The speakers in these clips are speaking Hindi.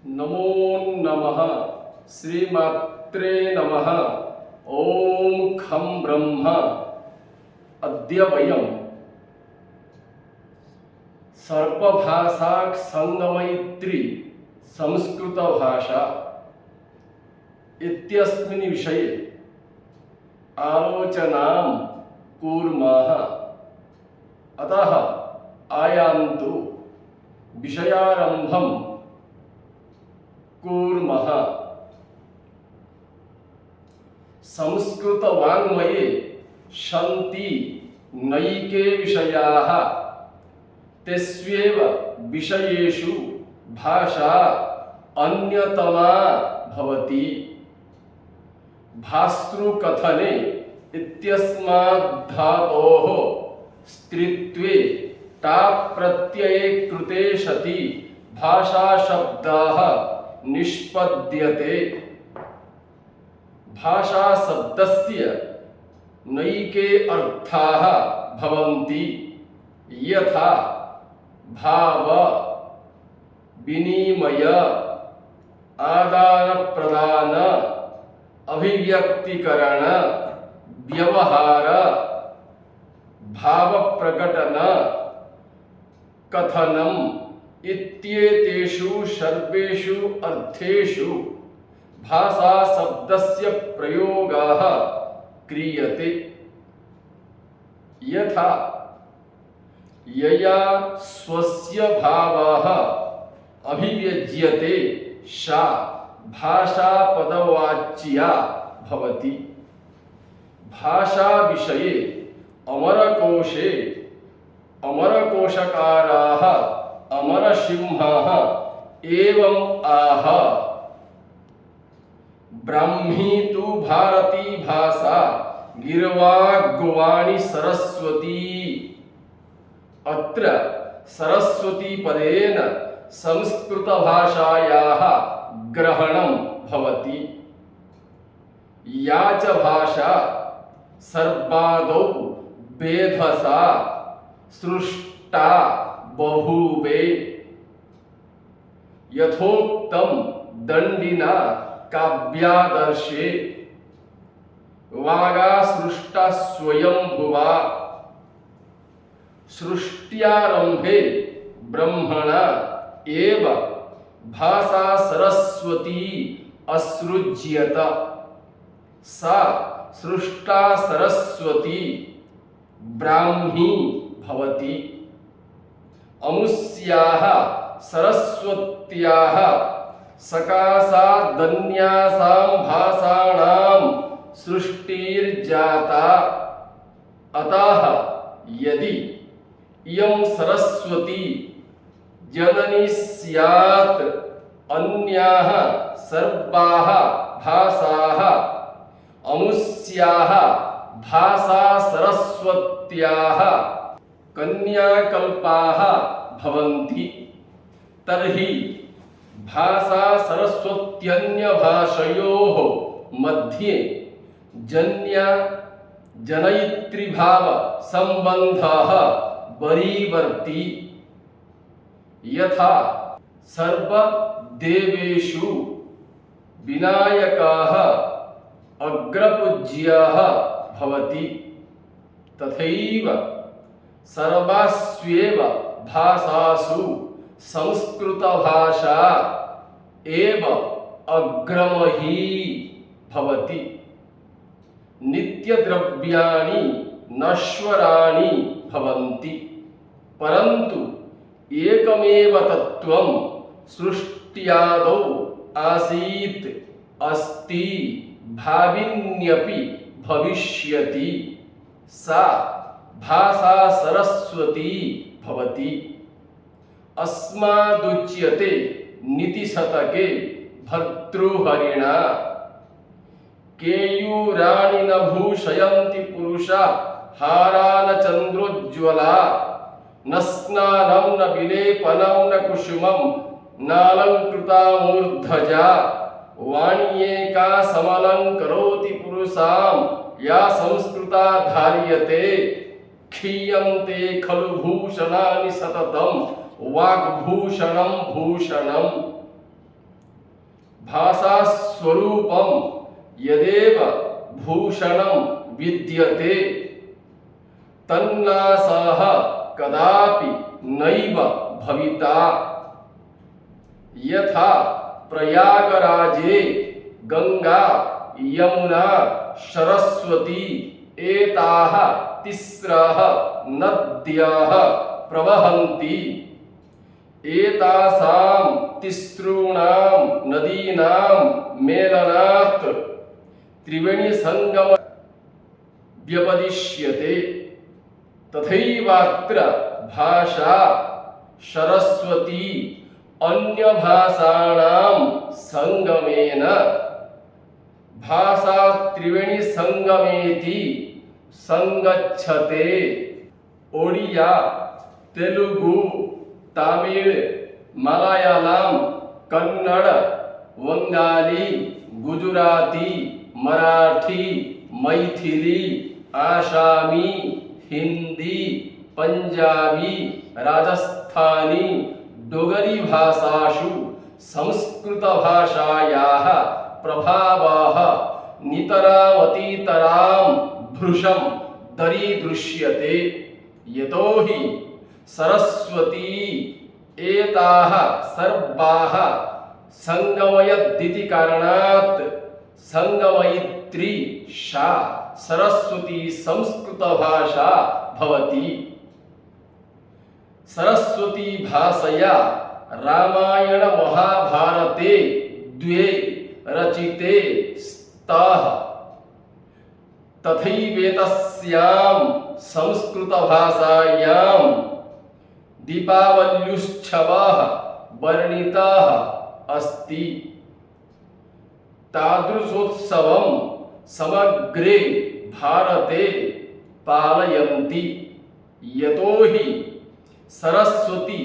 नमो नमः श्रीमात्रे नमः। ओम खं ब्रह्म। अद्य वयं सर्पभाषा संगमयित्री संस्कृत भाषा इत्यस्मिन् विषये आलोचनां कुर्मः। अतः आयान्तु विषयारम्भं कुर्मः। संस्कृत वाङ्मये सन्ति नैके विषयाः। तेष्वेव विषयेषु भाषा अन्यतमा भवति। भास्तृकथने इत्यस्मात् धातोः स्त्रीत्वे टा प्रत्यये कृते सति भाषा शब्दः निष्पद्यते। भाषा शब्दस्य नैके अर्थाः भवन्ति, यथा भाव, विनिमय, आदान प्रदान, अभिव्यक्तिकरण, व्यवहार, भाव प्रकटन, कथनम इत्येतेषु सर्वेषु अर्थेषु भाषा शब्दस्य प्रयोगः क्रियते। यथा यया स्वस्य भावः अभिव्यज्यते सा भाषा पदवाच्या भवति। भाषा विषये अमरकोशे अमरकोशकाराः अमरसिंहाः एवम् आह। ब्राह्मी तु भारती भाषा गिर्वाग्वाणी सरस्वती। अत्र सरस्वती पदेन संस्कृत भाषायाः ग्रहणं भवति। या च भाषा सर्वादौ वेधसा सृष्टा बभूवे। यथोक्तं दण्डिना काव्यादर्शे वागा सृष्टा स्वयंभुवा। सृष्ट्यारंभे ब्रह्मणा एव भाषा सरस्वती असृज्यत। सा सृष्टा सरस्वती ब्राह्मी भवति। अमुष्याः सरस्वत्याः सकाशादन्यासां भाषाणां सृष्टिर्जाता। अतः यदि इयं सरस्वती जननी स्यात् अन्याः सर्वाः भाषाः अमुष्याः भाषा सरस्वत्याः कन्याकल्पाः भवन्ति। तर्हि भाषा सरस्वत्यन्य भाषयोः मध्ये जन्या जनयित्री भाव संबंधः वरीवर्ति। यथा सर्वदेवेषु विनायकः अग्रपूज्यः भवति, तथैव सर्वास्वेव भाषासु संस्कृत भाषा एव अग्रमही भवति। नित्यद्रव्याणि नश्वराणि भवन्ति, परन्तु एकमेव तत्त्वं सृष्ट्यादौ आसीत्, अस्ति, भाविन्यपि भविष्यति। सा भाषा सरस्वती भवति। अस्मादुच्यते नीतिशतके भर्तृहरिणा। केयूराणि न भूषयन्ति पुरुषा हारान चन्द्रोज्ज्वला। न स्नानं न विलेपनं न कुसुमं नालंकृता मूर्धजा। वाण्येका समलंकरोति पुरुषां या संस्कृता धार्यते। क्षीयन्ते खलु भूषणानि सततं वाग्भूषणं भूषणम्। भाषा स्वरूपम यदेव भूषणं विद्यते तन्नासः कदापि नैव भविता। यथा प्रयागराजे गंगा यमुना सरस्वती एताः तिस्रः नद्यः प्रवहन्ति। एतासां तिस्रूणां नदीनां मेलनात् त्रिवेणी संगम व्यपदिश्यते। तथैवात्र भाषा सरस्वती अन्य भाषाणां संगमेन भाषा त्रिवेणी संगमेति संगच्छते। ओडिया, तेलुगु, तमिल, मलयालम, कन्नड़, बंगाली, गुजराती, मराठी, मैथिली, आसामी, हिंदी, पंजाबी, राजस्थानी, डोगरी भाषासु संस्कृत भाषायाः प्रभावः नितरामतीतरां भृशं दरीदृश्यते। यतोहि सरस्वती एताः सर्वाः संगमयदिति कारणात् संगमयित्री सा सरस्वती संस्कृत भाषा भवति। सरस्वती भाषया रामायण महाभारते द्वे रचिते स्तः। तथैवेतस्यां संस्कृत भाषायां दीपावल्युत्सवः वर्णितः अस्ति। तादृशोत्सवं समग्रे भारते पालयन्ति। यतोहि सरस्वती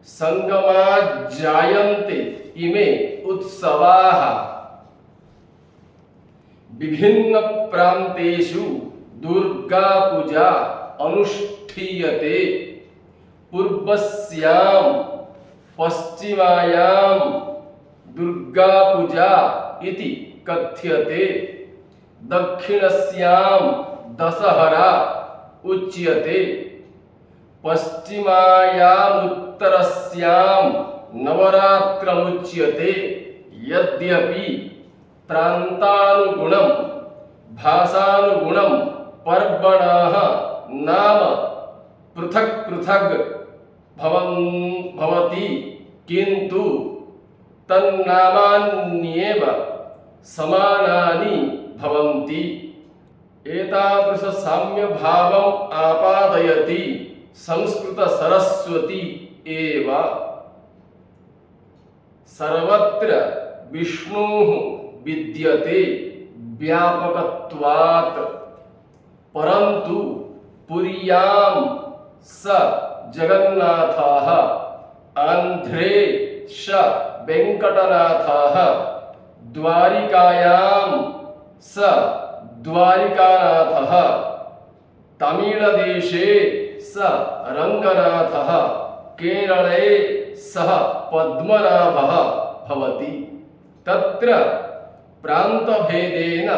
संगमाज्जायन्ते इमे उत्सवाः विभिन्न प्रान्तेषु दुर्गा पूजा अनुष्ठीयते। पूर्वस्यां पश्चिमायां दुर्गा पूजा इति कथ्यते। दक्षिणस्यां दशहरा उच्यते। पश्चिमायामुत्तरस्यां नवरात्रमुच्यते। यद्यपि प्रान्तानुगुणं भाषानुगुणं पर्वणः नाम पृथक् पृथक् भवति, किन्तु तन्नामान्येव समानानि भवन्ति। एतादृश साम्यभावम् आपादयति संस्कृत सरस्वती एव। सर्वत्र विष्णुः विद्यते व्यापकत्वात्, परन्तु पुर्यां स जगन्नाथः, आन्ध्रे स वेङ्कटनाथः, द्वारिकायां स द्वारिकानाथः, तमिळदेशे स रङ्गनाथः, केरले सः पद्मनाभः भवति। तत्र प्रान्तभेदेन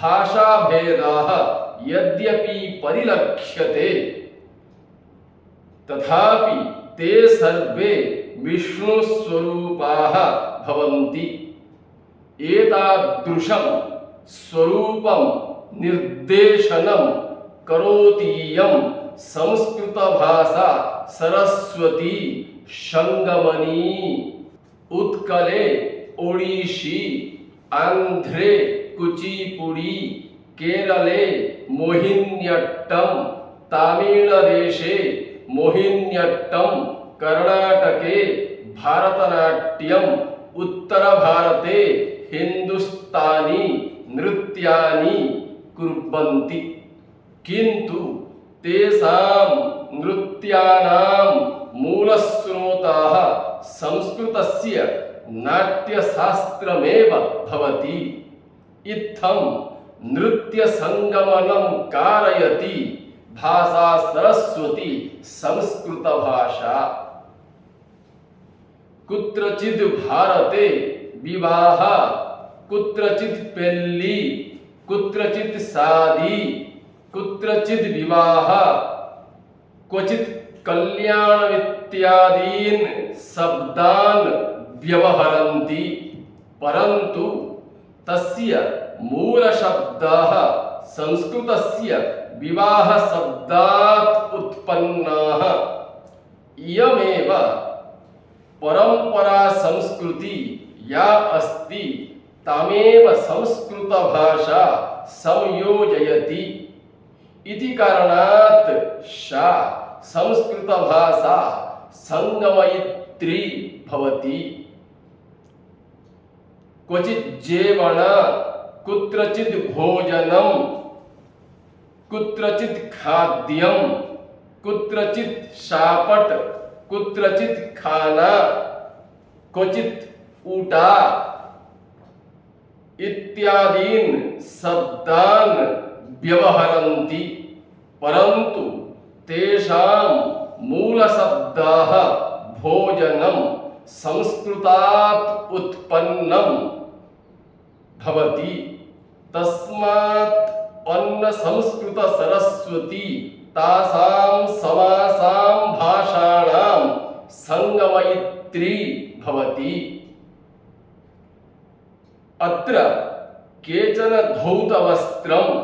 भाषाभेदः यद्यपि परिलक्ष्यते, तथापि ते सर्वे विष्णुस्वरूपाः भवन्ति। एतादृशं स्वरूपं निर्देशनं करोतीयं संस्कृतभाषा सरस्वती संगमनी। उत्कले ओडिशी, आंध्रे कुचिपुड़ी, केरले मोहिन्यट्टम, तमिळदेशे मोहिन्यट्टम, कर्णाटके भारतनाट्यम, उत्तर भारते हिंदुस्तानी नृत्यानि कुर्वन्ति। किन्तु तेषां नृत्यानां मूलस्रोतः संस्कृतस्य नाट्यशास्त्रमेव भवति। इत्थं नृत्यसंगमनं कारयति भाषा सरस्वती संस्कृत भाषा। कुत्रचित् भारते विवाह कुत्रचित् पेल्ली कुत्रचित् शादी कुत्रचित् विवाह क्वचित् कल्याण इत्यादीन् शब्दान् व्यवहरन्ति परन्तु तस्य मूल शब्दाः संस्कृतस्य विवाह शब्दात् उत्पन्नाः। इयमेव परंपरा संस्कृति या अस्ति तामेव संस्कृत भाषा संयोजयति इति कारणात् सा संस्कृत भाषा संगमयित्री भवति। क्वचित् जेवण कुत्रचित् भोजनम कुत्रचित् खाद्यम कुत्रचित् शापट कुत्रचित् खाना क्वचित् ऊटा इत्यादीन् शब्दान् व्यवहरन्ति परन्तु तेषां मूलशब्दाः भोजनं संस्कृतात् उत्पन्नं भवति। तस्मात् अन्न संस्कृत सरस्वती तासां समासां भाषाणां संगमयित्री भवति। अत्र केचन धौतवस्त्रम्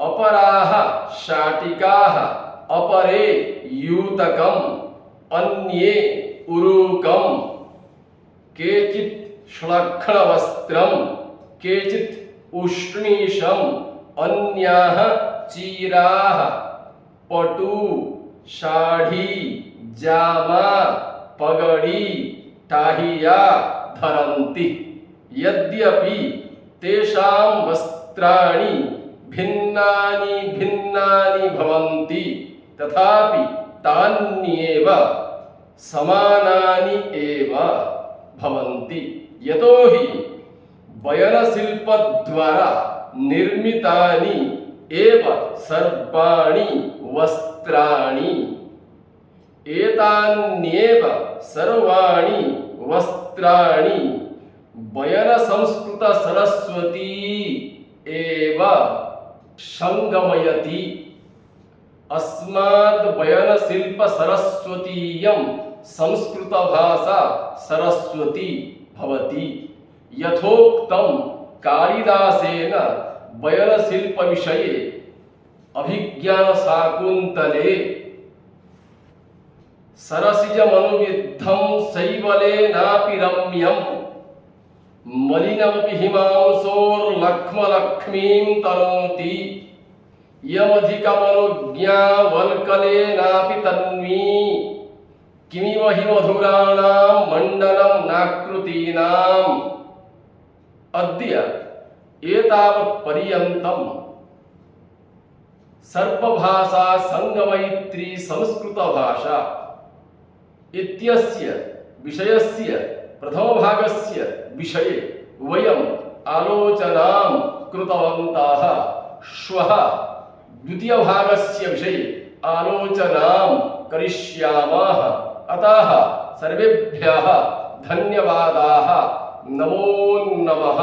अपराः शाटिकाः अपरे यूतकम् अन्ये उरूकम् केचित् श्लक्ष्णवस्त्रम् केचित् उष्णीषम् अन्याः चीराः पटु साड़ी जामा पगड़ी टाहिया धरन्ति। यद्यपि तेषां वस्त्राणि भिन्नानि भिन्नानि भवन्ति तथापि तान्येव समानानि एव भवन्ति। यतोहि बयनशिल्पद्वारा निर्मितानि एव सर्वाणि वस्त्राणि। एतान्येव सर्वाणि वस्त्राणि बयन संस्कृत सरस्वती एव संगमयति। अस्माद् बयन शिल्प सरस्वतीयं संस्कृत भाषा सरस्वती भवति। यथोक्तं कालिदासेन बयन शिल्प विषये अभिज्ञान शाकुन्तले सरसिज मनुविद्धं शैवलेनापि रम्यं मलिनमपि हिमांशोर्लक्ष्मलक्ष्मीं तनोति यमधिकमनुज्ञावल्कलेनापि तन्वी किमिव हि मधुराणां मण्डनं नाकृतीनाम्। अद्य एतावत् पर्यन्तं सर्वभाषा संगमयित्री संस्कृत भाषा इत्यस्य विषयस्य प्रथमभागस्य विषये वयम् आलोचनां कृतवन्तः। श्वः द्वितीयभागस्य विषये आलोचनां करिष्यामः। अतः सर्वेभ्यः धन्यवादाः। नमो नमः।